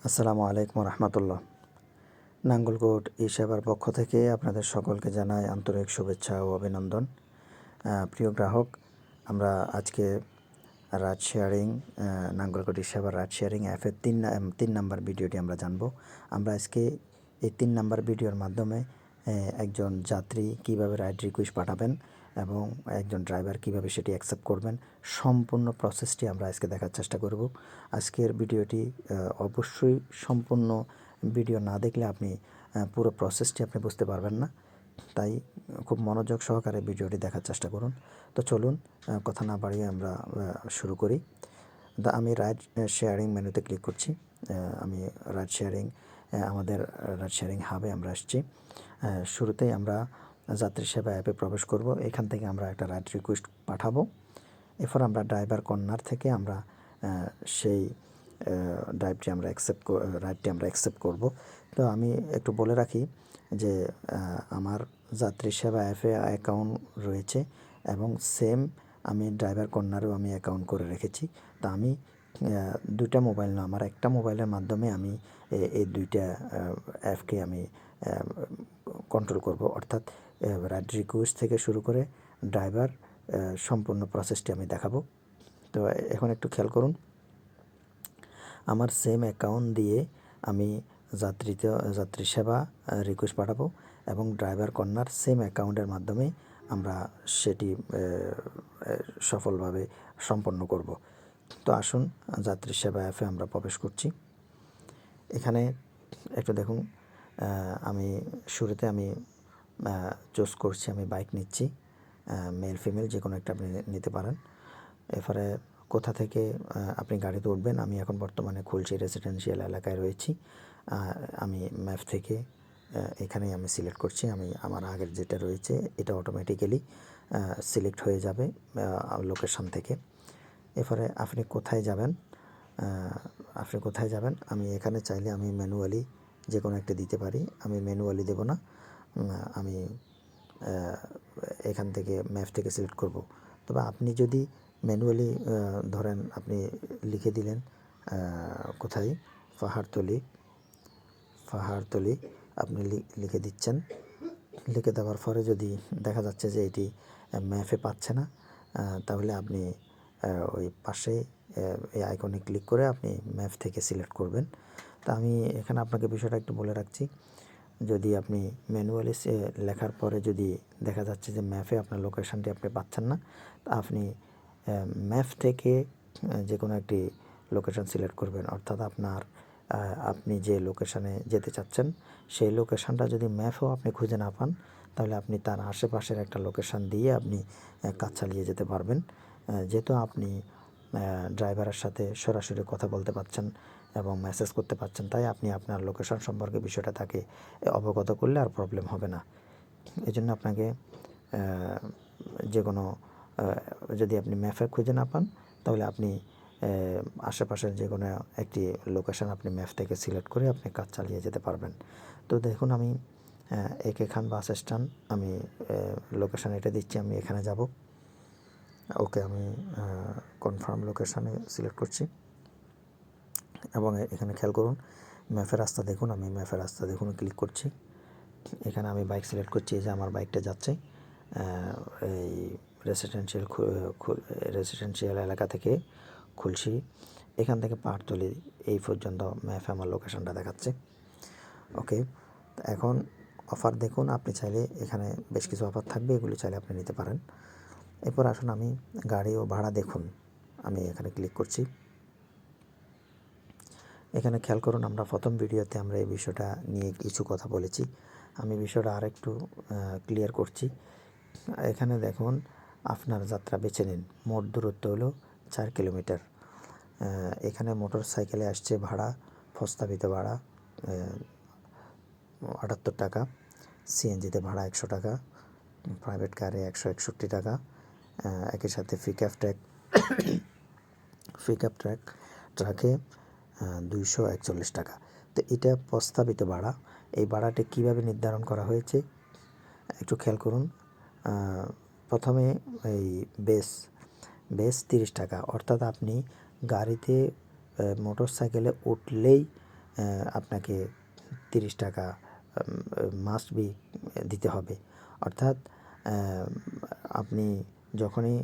আসসালামু আলাইকুম রহমতুল্লাহ। নাঙ্গলকোট ই সেবার পক্ষ থেকে আপনাদের সকলকে জানাই আন্তরিক শুভেচ্ছা ও অভিনন্দন। প্রিয় গ্রাহক, আমরা আজকে রাইড শেয়ারিং নাঙ্গলকোট ই সেবার রাইড শেয়ারিং অ্যাপের তিন নাম্বার ভিডিওটি আমরা জানবো। আমরা আজকে এই 3 নাম্বার ভিডিওর মাধ্যমে একজন যাত্রী কিভাবে রাইড রিকোয়েস্ট পাঠাবেন এবং একজন ড্রাইভার কিভাবে সেটি অ্যাকসেপ্ট করবেন, সম্পূর্ণ প্রসেসটি আমরা আজকে দেখার চেষ্টা করব। আজকের ভিডিওটি অবশ্যই সম্পূর্ণ ভিডিও না দেখলে আপনি পুরো প্রসেসটি আপনি বুঝতে পারবেন না, তাই খুব মনোযোগ সহকারে ভিডিওটি দেখার চেষ্টা করুন। তো চলুন কথা না বাড়িয়ে আমরা শুরু করি। আমি রাইড শেয়ারিং মেনুতে ক্লিক করছি। আমি রাইড শেয়ারিং আমাদের রাইড শেয়ারিং হাবে আমরা আসছি। শুরুতেই আমরা যাত্রী সেবা অ্যাপে প্রবেশ করব। এখান থেকে আমরা একটা রাইড রিকোয়েস্ট পাঠাবো। এরপর আমরা ড্রাইভার কর্নার থেকে আমরা সেই রাইডটি আমরা অ্যাকসেপ্ট করব। তো আমি একটু বলে রাখি যে আমার যাত্রী সেবা অ্যাপে অ্যাকাউন্ট রয়েছে এবং সেম আমি ড্রাইভার কর্নারেও আমি অ্যাকাউন্ট করে রেখেছি। তা আমি দুইটা মোবাইল না, আমার একটা মোবাইলের মাধ্যমে আমি এই দুইটা অ্যাপকে আমি কন্ট্রোল করব, অর্থাৎ রাইড রিকোয়েস্ট থেকে শুরু করে ড্রাইভার সম্পূর্ণ প্রসেসটি আমি দেখাবো। তো এখন একটু খেয়াল করুন, আমার সেম অ্যাকাউন্ট দিয়ে আমি যাত্রী সেবা রিকোয়েস্ট পাঠাবো এবং ড্রাইভার কর্নার সেম অ্যাকাউন্টের মাধ্যমে আমরা সেটি সফলভাবে সম্পন্ন করব। তো আসুন যাত্রী সেবা অ্যাপে আমরা প্রবেশ করছি। এখানে একটু দেখুন, আমি শুরুতে আমি চুজ করছি, আমি বাইক নিচ্ছি, মেল ফিমেল যে কোনো একটা আপনি নিতে পারেন। এরপরে কোথা থেকে আপনি গাড়িতে উঠবেন, আমি এখন বর্তমানে খুলশী রেসিডেন্সিয়াল এলাকায় রয়েছি। আমি ম্যাপ থেকে এখানেই আমি সিলেক্ট করছি। আমার আগের যেটা রয়েছে এটা অটোমেটিক্যালি সিলেক্ট হয়ে যাবে লোকেশান থেকে। এরপরে আপনি কোথায় যাবেন, আমি এখানে চাইলে আমি ম্যানুয়ালি যে কোনো একটা দিতে পারি। আমি ম্যানুয়ালি দেব না, আমি এখান থেকে ম্যাপ থেকে সিলেক্ট করব। তবে আপনি যদি ম্যানুয়ালি ধরেন আপনি লিখে দিলেন কোথায়, পাহাড়তলি আপনি লিখে দিচ্ছেন। লিখে দেওয়ার পরে যদি দেখা যাচ্ছে যে এটি ম্যাপে পাচ্ছে না, তাহলে আপনি ওই পাশে এই আইকনে ক্লিক করে আপনি ম্যাপ থেকে সিলেক্ট করবেন। তা আমি এখানে আপনাকে বিষয়টা একটু বলে রাখছি, যদি আপনি ম্যানুয়ালি লেখার পরে যদি দেখা যাচ্ছে যে ম্যাপে আপনার লোকেশানটি আপনি পাচ্ছেন না, তা আপনি ম্যাপ থেকে যে কোনো একটি লোকেশান সিলেক্ট করবেন। অর্থাৎ আপনি যে লোকেশানে যেতে চাচ্ছেন সেই লোকেশানটা যদি ম্যাপেও আপনি খুঁজে না পান, তাহলে আপনি তার আশেপাশের একটা লোকেশান দিয়ে আপনি কাজ চালিয়ে যেতে পারবেন। যেহেতু আপনি ড্রাইভারের সাথে সরাসরি কথা বলতে পারছেন এবং মেসেজ করতে পারছেন, তাই আপনি আপনার লোকেশান সম্পর্কে বিষয়টা তাকে অবগত করলে আর প্রবলেম হবে না। এই জন্য আপনাকে যে কোনো যদি আপনি ম্যাপে খুঁজে না পান, তাহলে আপনি আশেপাশের যে কোনো একটি লোকেশান আপনি ম্যাপ থেকে সিলেক্ট করে আপনি কাজ চালিয়ে যেতে পারবেন। তো দেখুন, আমি একে খান বাস স্ট্যান্ড, আমি লোকেশান এটা দিচ্ছি, আমি এখানে যাব। ওকে, আমি কনফার্ম লোকেশানে সিলেক্ট করছি এবং এখানে খেয়াল করুন ম্যাপের রাস্তা দেখুন, আমি ম্যাপের রাস্তা দেখুন ক্লিক করছি। এখানে আমি বাইক সিলেক্ট করছি, এই যে আমার বাইকটা যাচ্ছে এই রেসিডেন্সিয়াল এলাকা থেকে খুলশী, এখান থেকে পাহাড়তলি এই পর্যন্ত ম্যাপে আমার লোকেশানটা দেখাচ্ছে। ওকে, এখন অফার দেখুন, আপনি চাইলে এখানে বেশ কিছু অফার থাকবে, এগুলি চাইলে আপনি নিতে পারেন। এরপর আসুন আমি গাড়ি ও ভাড়া দেখুন, আমি এখানে ক্লিক করছি। এখানে খেয়াল করুন, আমরা প্রথম ভিডিওতে আমরা এই বিষয়টা নিয়ে কিছু কথা বলেছি, আমি বিষয়টা আরেকটু ক্লিয়ার করছি। এখানে দেখুন, আপনার যাত্রা বেছে নিন, মোট দূরত্ব হলো 4 কিলোমিটার। এখানে মোটর সাইকেলে আসছে ভাড়া, প্রস্তাবিত ভাড়া 78 টাকা, সিএনজিতে ভাড়া 100 টাকা, প্রাইভেট কারে 161 টাকা, একই সাথে পিকআপ ট্রাকে 241 টাকা। তো এটা প্রস্তাবিত ভাড়া। এই ভাড়াটি কীভাবে নির্ধারণ করা হয়েছে একটু খেয়াল করুন। প্রথমে এই বেস 30 টাকা, অর্থাৎ আপনি গাড়িতে মোটর সাইকেলে উঠলেই আপনাকে 30 টাকা মাস্ট বি দিতে হবে। অর্থাৎ আপনি যখনই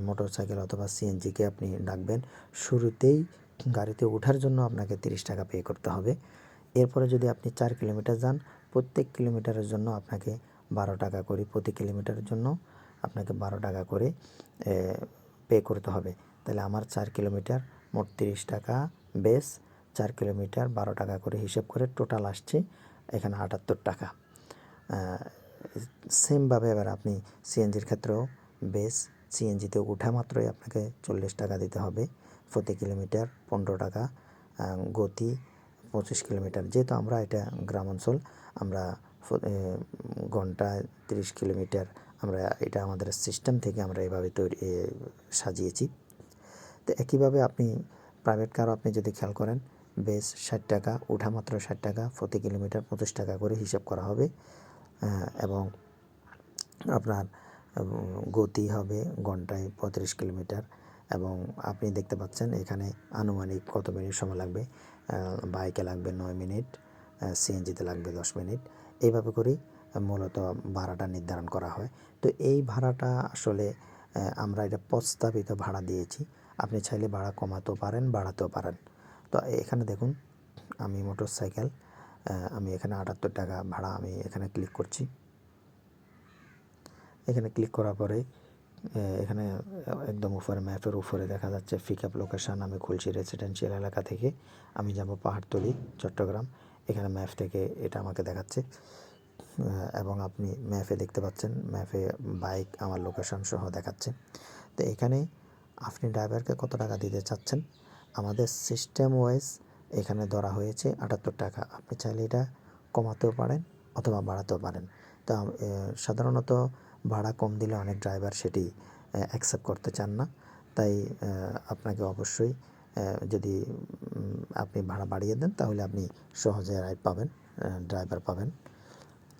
মোটরসাইকেল অথবা সিএনজিকে আপনি ডাকবেন, শুরুতেই গাড়িতে ওঠার জন্য আপনাকে 30 টাকা পে করতে হবে। এরপরে যদি আপনি 4 কিলোমিটার যান, প্রত্যেক কিলোমিটারের জন্য আপনাকে 12 টাকা করে, প্রতি কিলোমিটারের জন্য আপনাকে 12 টাকা করে পে করতে হবে। তাহলে আমার 4 কিলোমিটার মোট 30 টাকা বেস, 4 কিলোমিটার 12 টাকা করে হিসেব করে টোটাল আসছে এখানে 78 টাকা। সেমভাবে এবার আপনি সিএনজির ক্ষেত্রেও বেস, সিএনজিতে ওঠা মাত্রই আপনাকে 40 টাকা দিতে হবে, প্রতি কিলোমিটার 15 টাকা, গতি 25 কিলোমিটার। যেহেতু আমরা এটা গ্রাম অঞ্চল, আমরা ঘন্টায় 30 কিলোমিটার, আমরা এটা আমাদের সিস্টেম থেকে আমরা এভাবে সাজিয়েছি। তো একইভাবে আপনি প্রাইভেট কারও আপনি যদি খেয়াল করেন, বেস 60 টাকা, ওঠা মাত্র 60 টাকা, প্রতি কিলোমিটার 25 টাকা করে হিসাব করা হবে। এবং আপনার গতি হবে ঘন্টায় 35 কিলোমিটার। এবং আপনি দেখতে পাচ্ছেন এখানে আনুমানিক কত মিনিট সময় লাগবে। বাইকে লাগবে 9 মিনিট, সিএনজিতে লাগবে 10 মিনিট। এইভাবে করেই মূলত ভাড়াটা নির্ধারণ করা হয়। তো এই ভাড়াটা আসলে আমরা এটা প্রস্তাবিত ভাড়া দিয়েছি। আপনি চাইলে ভাড়া কমাতেও পারেন, বাড়াতেও পারেন। তো এখানে দেখুন, আমি মোটরসাইকেল, আমি এখানে 78 টাকা ভাড়া, আমি এখানে ক্লিক করছি। এখানে ক্লিক করার পরে এখানে একদম উপরে ম্যাপের উপরে দেখা যাচ্ছে পিকআপ লোকেশান। আমি খুলছি রেসিডেন্সিয়াল এলাকা থেকে, আমি যাব পাহাড়তলি, চট্টগ্রাম। এখানে ম্যাপ থেকে এটা আমাকে দেখাচ্ছে। এবং আপনি ম্যাপে দেখতে পাচ্ছেন, ম্যাপে বাইক আমার লোকেশান সহ দেখাচ্ছে। তো এখানে আপনি ড্রাইভারকে কত টাকা দিতে চাচ্ছেন, আমাদের সিস্টেম ওয়াইজ এখানে ধরা হয়েছে 78 টাকা। আপনি চাইলে এটা কমাতেও পারেন অথবা বাড়াতেও পারেন। তো সাধারণত ভাড়া কম দিলে অনেক ড্রাইভার সেটি অ্যাকসেপ্ট করতে চান না। তাই আপনাকে অবশ্যই যদি আপনি ভাড়া বাড়িয়ে দেন, তাহলে আপনি সহজে রাইড পাবেন, ড্রাইভার পাবেন।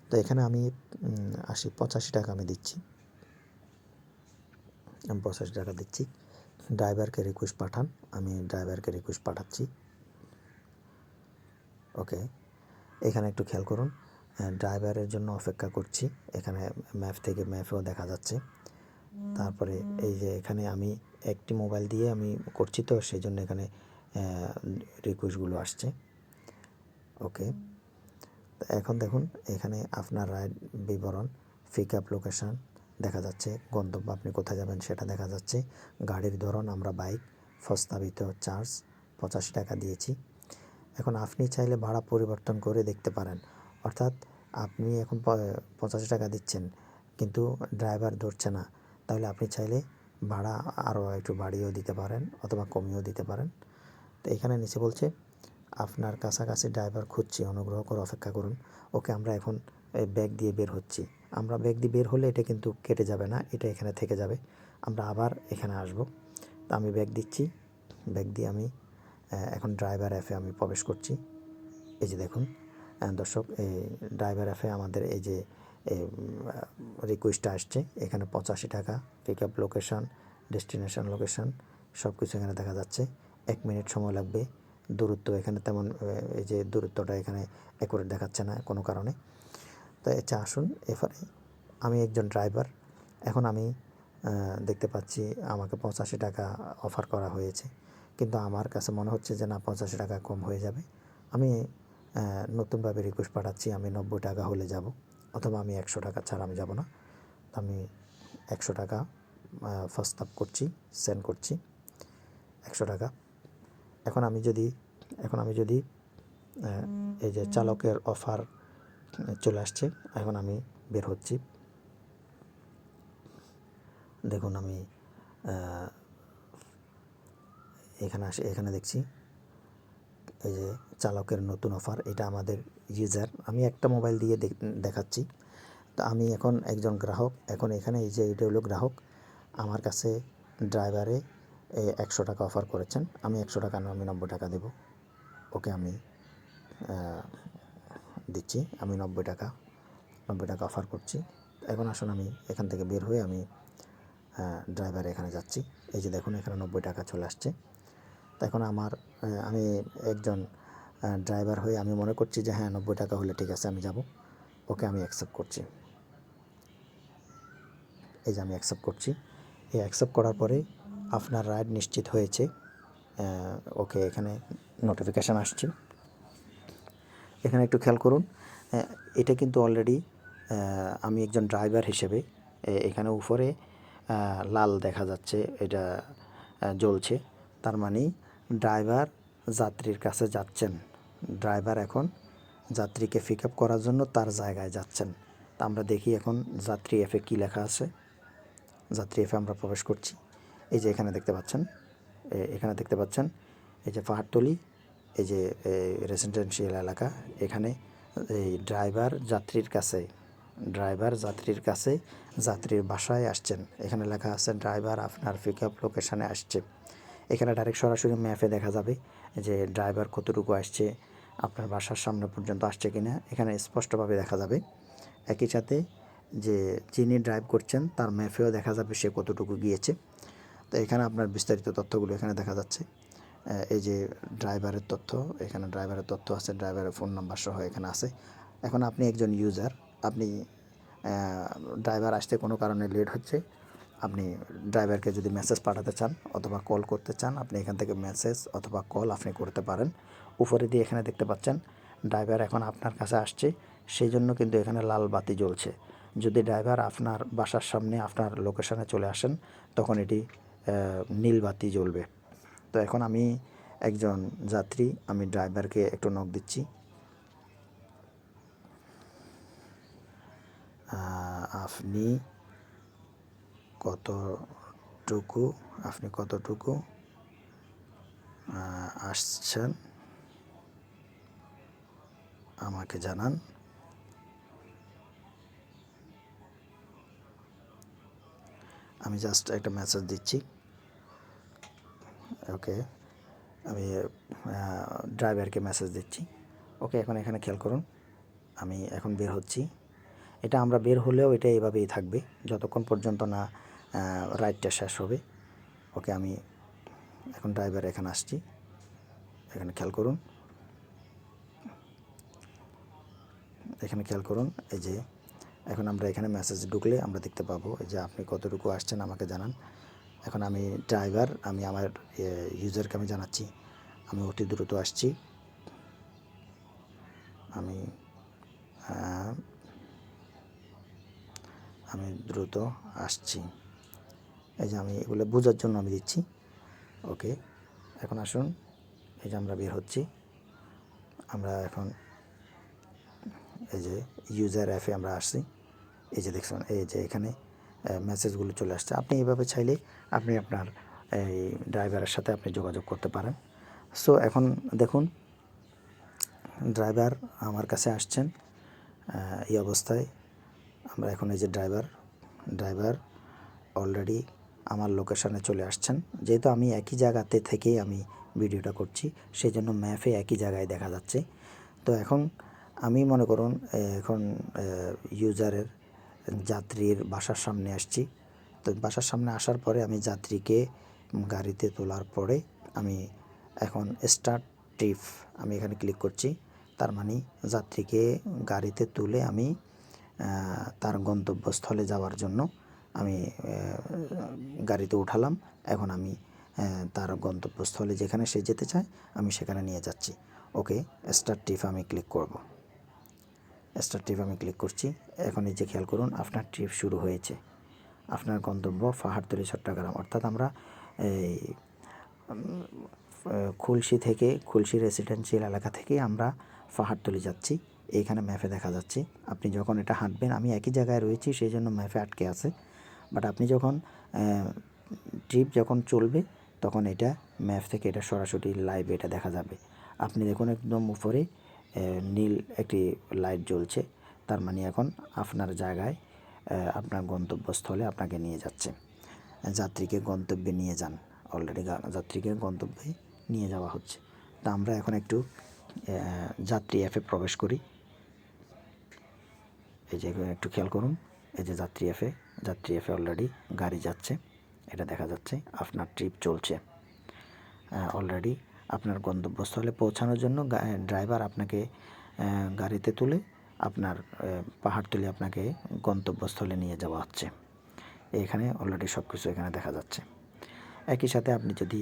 তো এখানে আমি 85 টাকা আমি দিচ্ছি, আমি 85 টাকা দিচ্ছি। ড্রাইভারকে রিকোয়েস্ট পাঠান, আমি ড্রাইভারকে রিকোয়েস্ট পাঠাচ্ছি। ওকে, এখানে একটু খেয়াল করুন, ড্রাইভারের জন্য অপেক্ষা করছি। এখানে ম্যাপ থেকে ম্যাপেও দেখা যাচ্ছে। তারপরে এই যে এখানে আমি একটি মোবাইল দিয়ে আমি করছি, তো সেই জন্য এখানে রিকোয়েস্টগুলো আসছে। ওকে, তো এখন দেখুন এখানে আপনার রাইড বিবরণ, পিকআপ লোকেশান দেখা যাচ্ছে, গন্তব্য আপনি কোথায় যাবেন সেটা দেখা যাচ্ছে, গাড়ির ধরন আমরা বাইক, প্রস্তাবিত চার্জ 85 টাকা দিয়েছি। এখন আপনি চাইলে ভাড়া পরিবর্তন করে দেখতে পারেন। অর্থাৎ আপনি এখন 85 টাকা দিচ্ছেন কিন্তু ড্রাইভার ধরছে না, তাহলে আপনি চাইলে ভাড়া আরও একটু বাড়িয়েও দিতে পারেন অথবা কমিয়েও দিতে পারেন। তো এখানে নিচে বলছে আপনার কাছাকাছি ড্রাইভার খুঁজছি, অনুগ্রহ করে অপেক্ষা করুন। ওকে, আমরা এখন ব্যাগ দিয়ে বের হচ্ছি। আমরা ব্যাগ দিয়ে বের হলে এটা কিন্তু কেটে যাবে না, এটা এখানে থেকে যাবে, আমরা আবার এখানে আসব। তো আমি ব্যাগ দিচ্ছি, ব্যাগ দিয়ে আমি এখন ড্রাইভার অ্যাপে আমি প্রবেশ করছি। এই যে দেখুন দর্শক, এই ড্রাইভার অ্যাপে আমাদের এই যে রিকোয়েস্টটা আসছে, এখানে 85 টাকা, পিকআপ লোকেশান, ডেস্টিনেশন লোকেশান সব কিছু এখানে দেখা যাচ্ছে। 1 মিনিট সময় লাগবে। দূরত্ব এখানে তেমন, এই যে দূরত্বটা এখানে অ্যাকুরেট দেখাচ্ছে না কোনো কারণে। তো আচ্ছা আসুন, এবারে আমি একজন ড্রাইভার, এখন আমি দেখতে পাচ্ছি আমাকে 85 টাকা অফার করা হয়েছে, কিন্তু আমার কাছে মনে হচ্ছে যে না, 85 টাকা কম হয়ে যাবে। আমি নতুনভাবে রিকোয়েস্ট পাঠাচ্ছি, আমি 90 টাকা হলে যাব, অথবা আমি 100 টাকা ছাড়া আমি যাব না। আমি 100 টাকা প্রস্তাব করছি, সেন্ড করছি 100 টাকা। এখন আমি যদি এই যে চালকের অফার চলে আসছে, এখন আমি বের হচ্ছি। দেখুন আমি এখানে দেখছি এই যে চালকের নতুন অফার, এটা আমাদের ইউজার, আমি একটা মোবাইল দিয়ে দেখাচ্ছি। তো আমি এখন একজন গ্রাহক, এখন এখানে এই যে এটা হলো গ্রাহক, আমার কাছে ড্রাইভারে 100 টাকা অফার করেছেন, আমি 100 টাকা না, আমি 90 টাকা দেব। ওকে, আমি দিচ্ছি, আমি 90 টাকা অফার করছি। এখন আসুন আমি এখান থেকে বের হয়ে আমি ড্রাইভার এখানে যাচ্ছি। এই যে দেখুন এখানে 90 টাকা চলে আসছে। তো এখন আমি একজন ড্রাইভার হয়ে আমি মনে করছি যে হ্যাঁ 90 টাকা হলে ঠিক আছে আমি যাব। ওকে আমি অ্যাকসেপ্ট করছি। এই যে আমি অ্যাকসেপ্ট করছি। এই অ্যাকসেপ্ট করার পরে আপনার রাইড নিশ্চিত হয়েছে। ওকে এখানে নোটিফিকেশান আসছে। এখানে একটু খেয়াল করুন, এটা কিন্তু অলরেডি আমি একজন ড্রাইভার হিসেবে এখানে উপরে লাল দেখা যাচ্ছে, এটা জ্বলছে। তার মানে ড্রাইভার যাত্রীর কাছে যাচ্ছেন। ড্রাইভার এখন যাত্রীকে পিক আপ করার জন্য তার জায়গায় যাচ্ছেন। তা আমরা দেখি এখন যাত্রী অ্যাপে কী লেখা আছে। যাত্রী অ্যাপে আমরা প্রবেশ করছি। এই যে এখানে দেখতে পাচ্ছেন, এই যে পাহাড়তলি, এই যে রেসিডেন্সিয়াল এলাকা। এখানে এই ড্রাইভার যাত্রীর কাছে যাত্রীর বাসায় আসছেন। এখানে লেখা আছে ড্রাইভার আপনার পিক আপ লোকেশানে আসছে। এখানে ডাইরেক্ট সরাসরি ম্যাপে দেখা যাবে যে ড্রাইভার কতটুকু আসছে, আপনার বাসার সামনে পর্যন্ত আসছে কিনা এখানে স্পষ্টভাবে দেখা যাবে। একই সাথে যে যিনি ড্রাইভ করছেন তার ম্যাপেও দেখা যাবে সে কতটুকু গিয়েছে। তো এখানে আপনার বিস্তারিত তথ্যগুলো এখানে দেখা যাচ্ছে। এই যে ড্রাইভারের তথ্য, এখানে ড্রাইভারের তথ্য আছে, ড্রাইভারের ফোন নাম্বার সহ এখানে আছে। এখন আপনি একজন ইউজার, আপনি ড্রাইভার আসতে কোনো কারণে লেট হচ্ছে, আপনি ড্রাইভারকে যদি মেসেজ পাঠাতে চান অথবা কল করতে চান, আপনি এখান থেকে মেসেজ অথবা কল আপনি করতে পারেন। উপরে দিয়ে এখানে দেখতে পাচ্ছেন ড্রাইভার এখন আপনার কাছে আসছে, সেই জন্য কিন্তু এখানে লাল বাতি জ্বলছে। যদি ড্রাইভার আপনার বাসার সামনে আপনার লোকেশনে চলে আসেন তখন এটি নীল বাতি জ্বলবে। তো এখন আমি একজন যাত্রী, আমি ড্রাইভারকে একটু নক দিচ্ছি। আপনি কতটুকু আসছেন আমাকে জানান। আমি জাস্ট একটা মেসেজ দিচ্ছি। ওকে, আমি ড্রাইভারকে মেসেজ দিচ্ছি। ওকে, এখন এখানে খেয়াল করুন, আমি এখন বের হচ্ছি। এটা আমরা বের হলেও এটা এভাবেই থাকবে যতক্ষণ পর্যন্ত না রাইডটা শেষ হবে। ওকে, আমি এখন ড্রাইভার এখানে আসছি। এখানে খেয়াল করুন, এই যে এখন আমরা এখানে মেসেজ ঢুকলে আমরা দেখতে পাবো এই যে আপনি কতটুকু আসছেন আমাকে জানান। এখন আমি ড্রাইভার, আমি আমার ইউজারকে আমি জানাচ্ছি আমি অতি দ্রুত আসছি। আমি দ্রুত আসছি। এই যে আমি এগুলো বোঝার জন্য আমি দিচ্ছি। ওকে, এখন আসুন, এই যে আমরা বের হচ্ছি। আমরা এখন এই যে ইউজার অ্যাপে আমরা আসছি। এই যে দেখছেন, এই যে এখানে মেসেজগুলো চলে আসছে। আপনি এভাবে চাইলে আপনি আপনার এই ড্রাইভারের সাথে আপনি যোগাযোগ করতে পারেন। সো এখন দেখুন, ড্রাইভার আমার কাছে আসছেন। এই অবস্থায় আমরা এখন এই যে ড্রাইভার অলরেডি আমার লোকেশানে চলে আসছেন। যেহেতু আমি একই জায়গাতে থেকেই আমি ভিডিওটা করছি, সেই জন্য ম্যাপে একই জায়গায় দেখা যাচ্ছে। তো এখন আমি মনে করুন এখন ইউজারের যাত্রীর বাসার সামনে আসছি। তো বাসার সামনে আসার পরে আমি যাত্রীকে গাড়িতে তোলার পরে আমি এখন স্টার্ট ট্রিপ আমি এখানে ক্লিক করছি। তার মানে যাত্রীকে গাড়িতে তুলে আমি তার গন্তব্যস্থলে যাওয়ার জন্য আমি গাড়িতে উঠালাম। এখন আমি তার গন্তব্যস্থলে যেখানে সে যেতে চায় আমি সেখানে নিয়ে যাচ্ছি। ওকে, স্টার্ট ট্রিপ আমি ক্লিক করব। স্টার্ট ট্রিপ আমি ক্লিক করছি। এখন এই যে খেয়াল করুন, আপনার ট্রিপ শুরু হয়েছে। আপনার গন্তব্য পাহাড়তলী চট্টগ্রাম, অর্থাৎ আমরা এই খুলশী রেসিডেন্সিয়াল এলাকা থেকে আমরা পাহাড়তলী যাচ্ছি। এইখানে ম্যাপে দেখা যাচ্ছে। আপনি যখন এটা হাঁটবেন, আমি একই জায়গায় রয়েছি সেই জন্য ম্যাপে আটকে আছে, বাট আপনি যখন ট্রিপ যখন চলবে তখন এটা ম্যাপ থেকে এটা সরাসরি লাইভ এটা দেখা যাবে। আপনি দেখুন একদম উপরে নীল একটি লাইট জ্বলছে, তার মানে এখন আপনার জায়গায় আপনার গন্তব্যস্থলে আপনাকে নিয়ে যাচ্ছে। যাত্রীকে গন্তব্যে নিয়ে যান, অলরেডি যাত্রীকে গন্তব্যে নিয়ে যাওয়া হচ্ছে। তা আমরা এখন একটু যাত্রী অ্যাপে প্রবেশ করি। এই যে একটু খেয়াল করুন, এই যে যাত্রী অ্যাপে অলরেডি গাড়ি যাচ্ছে, এটা দেখা যাচ্ছে। আপনার ট্রিপ চলছে অলরেডি। আপনার গন্তব্যস্থলে পৌঁছানোর জন্য ড্রাইভার আপনাকে গাড়িতে তুলে আপনার পাহাড়তলি আপনাকে গন্তব্যস্থলে নিয়ে যাওয়া হচ্ছে। এখানে অলরেডি সব কিছু এখানে দেখা যাচ্ছে। একই সাথে আপনি যদি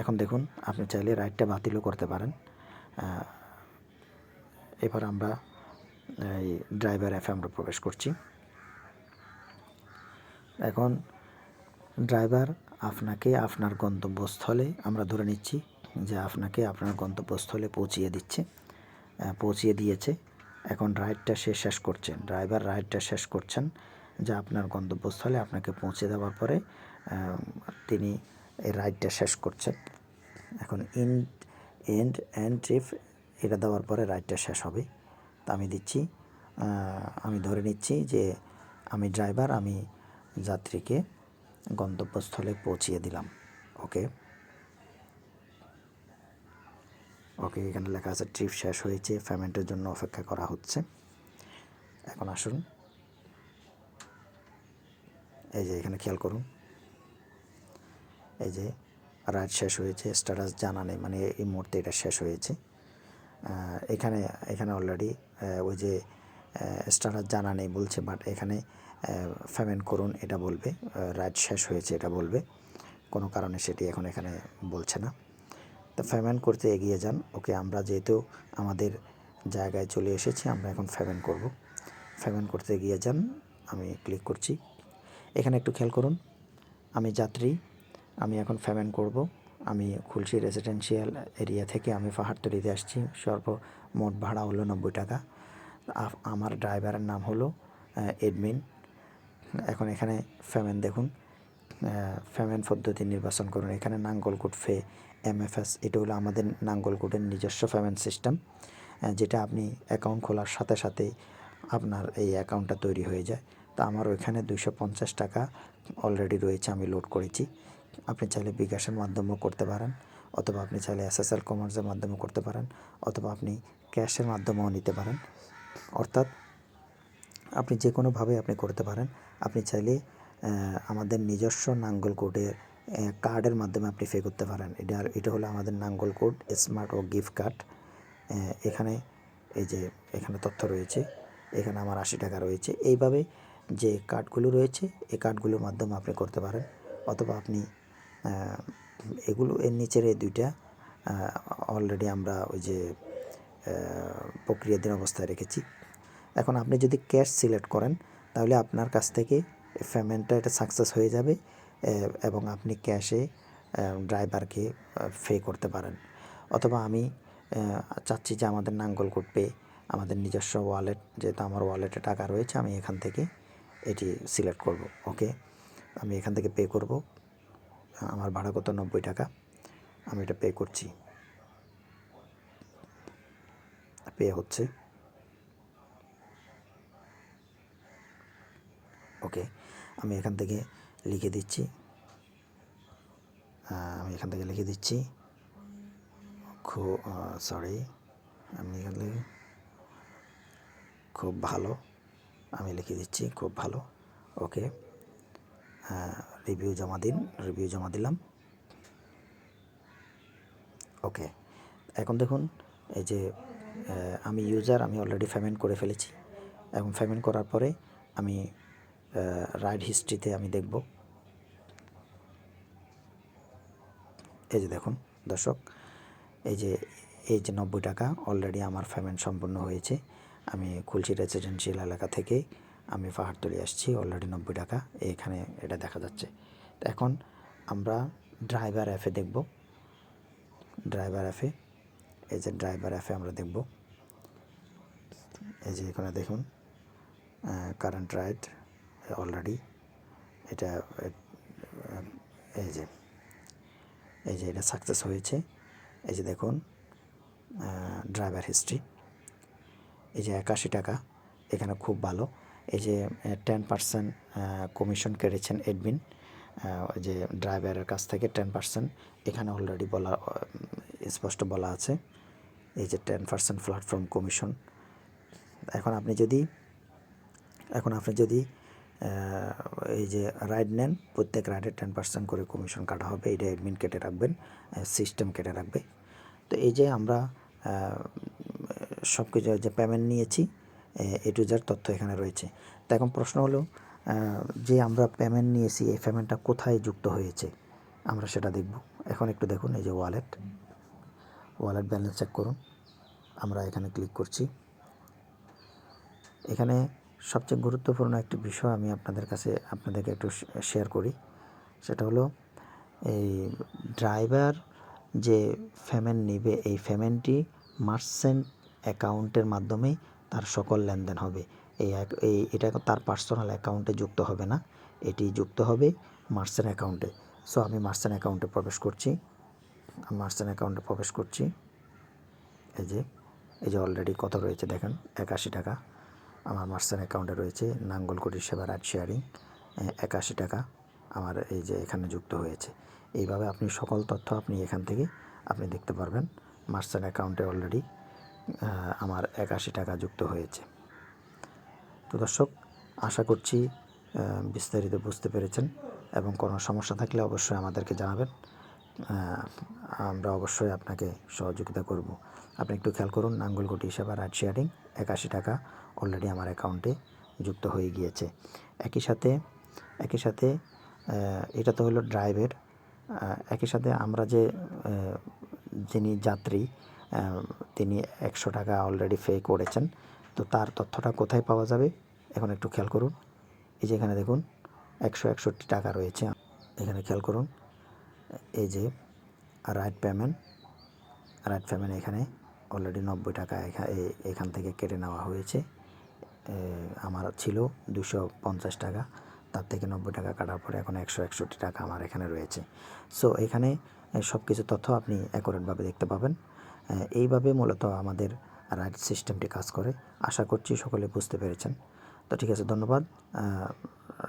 এখন দেখুন, আপনি চাইলে রাইডটা বাতিলও করতে পারেন। এবার আমরা এই ড্রাইভার অ্যাপে আমরা প্রবেশ করছি। এখন ড্রাইভার আপনাকে আপনার গন্তব্যস্থলে, আমরা ধরে নিচ্ছি যে আপনাকে আপনার গন্তব্যস্থলে পৌঁছিয়ে দিয়েছে। এখন রাইডটা সে শেষ করছেন, ড্রাইভার রাইডটা শেষ করছেন, যা আপনার গন্তব্যস্থলে আপনাকে পৌঁছে দেওয়ার পরে তিনি এই রাইডটা শেষ করছেন। এখন এন্ড ট্রিপ এটা দেওয়ার পরে রাইডটা শেষ হবে। তা আমি দিচ্ছি, আমি ধরে নিচ্ছি যে আমি ড্রাইভার, আমি যাত্রীকে গন্তব্যস্থলে পৌঁছিয়ে দিলাম। ওকে, এখানে লেখা আছে ট্রিপ শেষ হয়েছে, পেমেন্টের জন্য অপেক্ষা করা হচ্ছে। এখন আসুন, এই যে এখানে খেয়াল করুন, এই যে রাইড শেষ হয়েছে, স্ট্যাটাস জানা নেই, মানে এই মুহূর্তে এটা শেষ হয়েছে। এখানে অলরেডি ওই যে স্ট্যাটাস জানা নেই বলছে, বাট এখানে পেমেন্ট করুন এটা বলবে, রাইড শেষ হয়েছে এটা বলবে, কোনো কারণে সেটি এখন এখানে বলছে না। তো পেমেন্ট করতে এগিয়ে যান। ওকে, আমরা যেহেতু আমাদের জায়গায় চলে এসেছি, আমরা এখন পেমেন্ট করব। পেমেন্ট করতে এগিয়ে যান, আমি ক্লিক করছি। এখানে একটু খেয়াল করুন, আমি যাত্রী, আমি এখন পেমেন্ট করব। আমি খুলশী রেসিডেন্সিয়াল এরিয়া থেকে আমি পাহাড়তলিতে আসছি। সর্বমোট ভাড়া হলো 90 টাকা। আমার ড্রাইভারের নাম হলো এডমিন। এখন এখানে পেমেন্ট দেখুন, পেমেন্ট পদ্ধতি নির্বাচন করুন। এখানে নাঙ্গলকোট ফে MFS, এটা হলো আমাদের নাঙ্গলকোটের নিজস্ব পেমেন্ট সিস্টেম, যেটা আপনি অ্যাকাউন্ট খোলার সাথে সাথেই আপনার এই অ্যাকাউন্টটা তৈরি হয়ে যায়। তো আমার ওইখানে 250 টাকা অলরেডি রয়েছে, আমি লোড করেছি। আপনি চাইলে বিকাশের মাধ্যমেও করতে পারেন, অথবা আপনি চাইলে SSL কমার্সের মাধ্যমেও করতে পারেন, অথবা আপনি ক্যাশের মাধ্যমেও নিতে পারেন। অর্থাৎ আপনি যে কোনোভাবে আপনি করতে পারেন। আপনি চাইলে আমাদের নিজস্ব নাঙ্গলকোটের কার্ডের মাধ্যমে আপনি পে করতে পারেন। এটা হলো আমাদের নাঙ্গলকোট স্মার্ট ও গিফট কার্ড। এখানে এই যে এখানে তথ্য রয়েছে, এখানে আমার 80 টাকা রয়েছে। এইভাবে যে কার্ডগুলো রয়েছে, এই কার্ডগুলোর মাধ্যমে আপনি করতে পারেন, অথবা আপনি এগুলো এর নিচের এই দুইটা অলরেডি আমরা ওই যে প্রক্রিয়াধীন অবস্থায় রেখেছি। এখন আপনি যদি ক্যাশ সিলেক্ট করেন, তাহলে আপনার কাছ থেকে পেমেন্টটা এটা সাকসেস হয়ে যাবে, এবং আপনি ক্যাশে ড্রাইভারকে পে করতে পারেন। অথবা আমি চাচ্ছি যে আমাদের নাঙ্গলকোট পে, আমাদের নিজস্ব ওয়ালেট, যেহেতু আমার ওয়ালেটে টাকা রয়েছে, আমি এখান থেকে এটি সিলেক্ট করব। ওকে, আমি এখান থেকে পে করব। আমার ভাড়া কত? 90 টাকা। আমি এটা পে করছি, পে হচ্ছে। ওকে, আমি এখান থেকে লিখে দিচ্ছি, আমি এখানে খুব ভালো, আমি লিখে দিচ্ছি খুব ভালো। ওকে, রিভিউ জমা দিলাম। ওকে, এখন দেখুন, এই যে আমি ইউজার, আমি অলরেডি পেমেন্ট করে ফেলেছি। এখন পেমেন্ট করার পরে আমি রাইড হিস্ট্রিতে আমি দেখব। এই যে দেখুন দর্শক, এই যে 90 টাকা অলরেডি আমার পেমেন্ট সম্পূর্ণ হয়েছে। আমি খুলশী রেসিডেন্সিয়াল এলাকা থেকে আমি পাহাড়তলি আসছি, অলরেডি 90 টাকা এখানে এটা দেখা যাচ্ছে। তো এখন আমরা ড্রাইভার অ্যাপে দেখব। এই যে ড্রাইভার অ্যাপে আমরা দেখব, এই যে এখানে দেখুন কারেন্ট রাইড অলরেডি এটা, এই যে এটা সাকসেস হয়েছে। এই যে দেখুন ড্রাইভার হিস্ট্রি, এই যে 81 টাকা, এখানে খুব ভালো। এই যে 10% কমিশন কেটেছেন এডমিন, যে ড্রাইভারের কাছ থেকে 10% এখানে অলরেডি স্পষ্ট বলা আছে। এই যে 10% প্ল্যাটফর্ম কমিশন। এখন আপনি যদি এই যে রাইড নেন, প্রত্যেক রাইডে 10% করে কমিশন কাটা হবে। এটা অ্যাডমিন কেটে রাখবেন, সিস্টেম কেটে রাখবে। তো এই যে আমরা সব কিছু যে পেমেন্ট নিয়েছি, এ টু জেড তথ্য এখানে রয়েছে। তো এখন প্রশ্ন হলো, যে আমরা পেমেন্ট নিয়েছি এই পেমেন্টটা কোথায় যুক্ত হয়েছে আমরা সেটা দেখব। এখন একটু দেখুন, এই যে ওয়ালেট ব্যালেন্স চেক করুন। আমরা এখানে ক্লিক করছি। এখানে সবচেয়ে গুরুত্বপূর্ণ একটি বিষয় আমি আপনাদেরকে একটু শেয়ার করি। সেটা হলো, এই ড্রাইভার যে পেমেন্ট নেবে এই পেমেন্টটি মার্চেন্ট অ্যাকাউন্টের মাধ্যমেই তার সকল লেনদেন হবে। এটা তার পার্সোনাল অ্যাকাউন্টে যুক্ত হবে না, এটি যুক্ত হবে মার্চেন্ট অ্যাকাউন্টে। সো আমি মার্চেন্ট অ্যাকাউন্টে প্রবেশ করছি। এই যে অলরেডি কত রয়েছে দেখেন, 81 টাকা আমার মার্চেন্ট অ্যাকাউন্টে রয়েছে। নাঙ্গলকোট সেবা রাইড শেয়ারিং 81 টাকা আমার এই যে এখানে যুক্ত হয়েছে। এইভাবে আপনি সকল তথ্য এখান থেকে আপনি দেখতে পারবেন। মার্চেন্ট অ্যাকাউন্টে অলরেডি আমার 81 টাকা যুক্ত হয়েছে। তো দর্শক, আশা করছি বিস্তারিত বুঝতে পেরেছেন, এবং কোনো সমস্যা থাকলে অবশ্যই আমাদেরকে জানাবেন। আমরা অবশ্যই আপনাকে সহযোগিতা করব। আপনি একটু খেয়াল করুন, নাঙ্গলকোট সেবা রাইড শেয়ারিং 81 টাকা অলরেডি আমার অ্যাকাউন্টে যুক্ত হয়ে গিয়েছে। একই সাথে এটা তো হলো ড্রাইভের। একই সাথে আমরা যিনি যাত্রী, তিনি 100 টাকা অলরেডি পে করেছেন। তো তার তথ্যটা কোথায় পাওয়া যাবে এখন একটু খেয়াল করুন। এই যে এখানে দেখুন 161 টাকা রয়েছে। এখানে খেয়াল করুন, এই যে রাইড পেমেন্ট এখানে অলরেডি 90 টাকা এখান থেকে কেটে নেওয়া হয়েছে। আমার ছিল 250 টাকা, তার থেকে 90 টাকা কাটার পরে এখন 161 টাকা আমার এখানে রয়েছে। সো এখানে সব কিছু তথ্য আপনি অ্যাকুরেটভাবে দেখতে পাবেন। এইভাবে মূলত আমাদের রাইড সিস্টেমটি কাজ করে। আশা করছি সকলে বুঝতে পেরেছেন। তো ঠিক আছে, ধন্যবাদ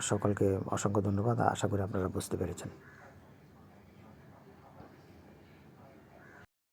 সকলকে, অসংখ্য ধন্যবাদ। আশা করি আপনারা বুঝতে পেরেছেন।